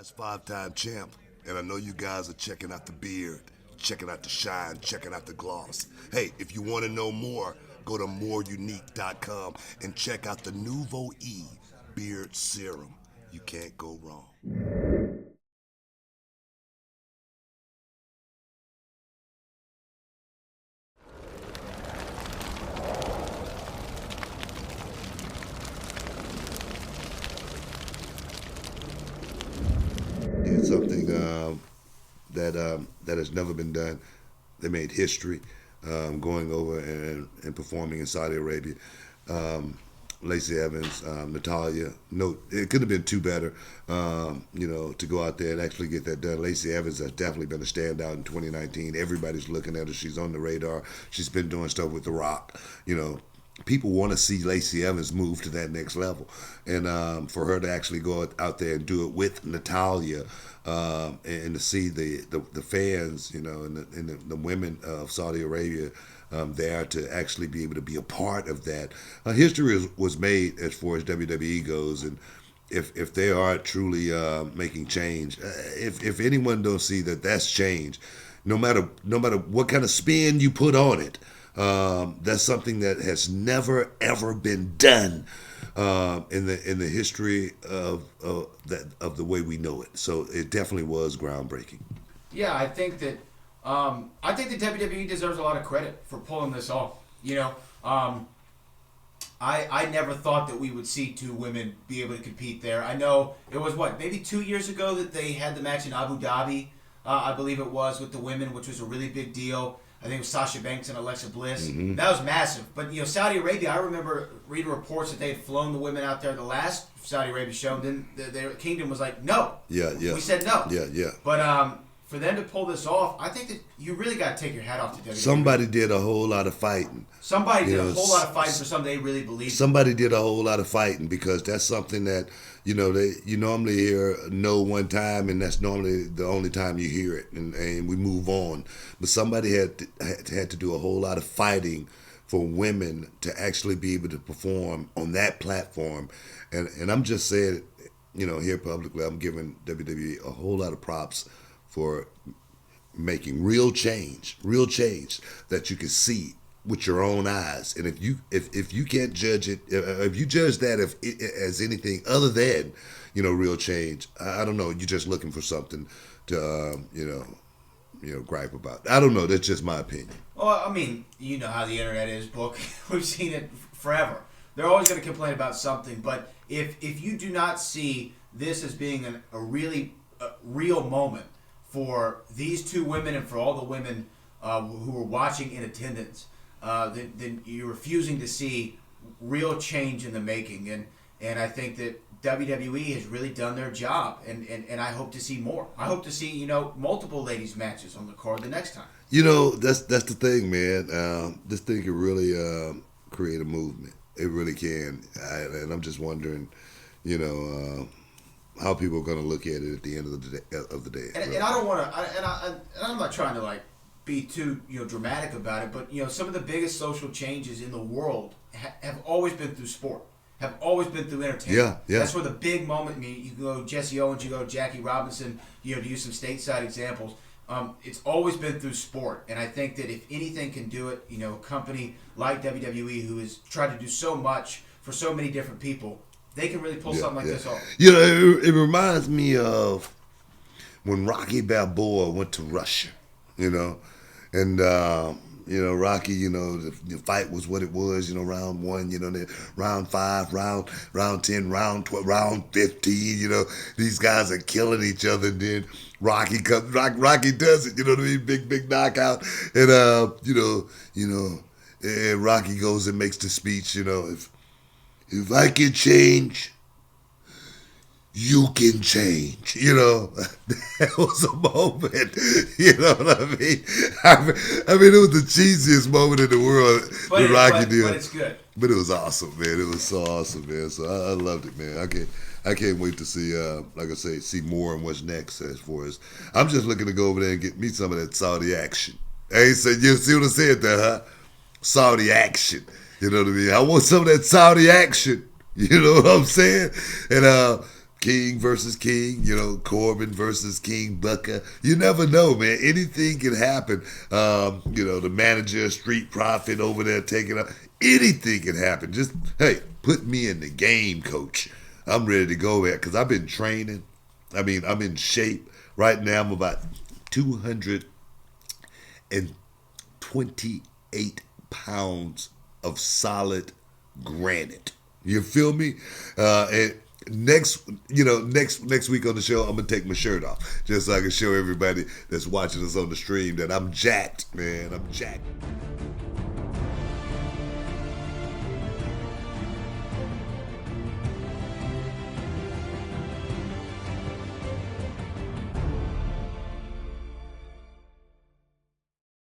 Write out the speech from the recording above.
guys, five-time champ, and I know you guys are checking out the beard, checking out the shine, checking out the gloss. Hey, if you want to know more, go to moreunique.com and check out the Nuvo E Beard Serum. You can't go wrong. Did something that has never been done. They made history going over and performing in Saudi Arabia. Lacey Evans, Natalia. No, it could have been two better, to go out there and actually get that done. Lacey Evans has definitely been a standout in 2019. Everybody's looking at her. She's on the radar. She's been doing stuff with The Rock. People want to see Lacey Evans move to that next level, and for her to actually go out there and do it with Natalia, and to see the fans, and the women of Saudi Arabia there to actually be able to be a part of that. History was made as far as WWE goes, and if they are truly making change, if anyone don't see that that's change, no matter what kind of spin you put on it. That's something that has never ever been done in the history of the way we know it. So it definitely was groundbreaking. Yeah, I think that WWE deserves a lot of credit for pulling this off. I never thought that we would see two women be able to compete there. I know it was maybe 2 years ago that they had the match in Abu Dhabi, I believe it was, with the women, which was a really big deal. I think it was Sasha Banks and Alexa Bliss. Mm-hmm. That was massive. But, Saudi Arabia, I remember reading reports that they had flown the women out there the last Saudi Arabia show, and then the kingdom was like, no. Yeah. We said no. Yeah. But for them to pull this off, I think that you really got to take your hat off to WWE. Somebody did a whole lot of fighting. Somebody did a whole lot of fighting for something they really believed in. Somebody did a whole lot of fighting because that's something that, you normally hear no one time, and that's normally the only time you hear it, and we move on. But somebody had to do a whole lot of fighting for women to actually be able to perform on that platform. And I'm just saying, here publicly, I'm giving WWE a whole lot of props for making real change that you can see with your own eyes. And if you can't judge it, if you judge that as anything other than real change, I don't know, you're just looking for something to gripe about. I don't know, that's just my opinion. Well, I mean, you know how the internet is, Book. We've seen it forever. They're always going to complain about something, but if you do not see this as being a really real moment for these two women and for all the women who were watching in attendance, then you're refusing to see real change in the making. And I think that WWE has really done their job, and I hope to see more. I hope to see, multiple ladies matches on the card the next time. That's the thing, man. This thing can really create a movement. It really can. And I'm just wondering, how people are going to look at it at the end of the day. And I don't want to, and I'm not trying to be too dramatic about it, but some of the biggest social changes in the world have always been through sport, have always been through entertainment. Yeah. That's where the big moment. I mean, you go Jesse Owens, you go Jackie Robinson, to use some stateside examples. It's always been through sport, and I think that if anything can do it, a company like WWE, who has tried to do so much for so many different people, they can really pull something like this off. It reminds me of when Rocky Balboa went to Russia, and Rocky, the fight was what it was, round 1, then round 5, round 10, round 12, round 15, these guys are killing each other, and then Rocky does it, big knockout, and and Rocky goes and makes the speech, if I can change, you can change. That was a moment. You know what I mean? I mean, it was the cheesiest moment in the world. But Rocky did. But it's good. But it was awesome, man. It was so awesome, man. So I loved it, man. I can't wait to see, like I say, see more and what's next as far as. I'm just looking to go over there and get me some of that Saudi action. Hey, so you see what I said there, huh? Saudi action. You know what I mean? I want some of that Saudi action. You know what I'm saying? And King versus King, Corbin versus King Booker. You never know, man. Anything can happen. The manager, Street Profit over there taking up. Anything can happen. Just, hey, put me in the game, coach. I'm ready to go there because I've been training. I'm in shape. Right now, I'm about 228 pounds of solid granite. You feel me? And next week on the show, I'm gonna take my shirt off just so I can show everybody that's watching us on the stream that I'm jacked, man. I'm jacked.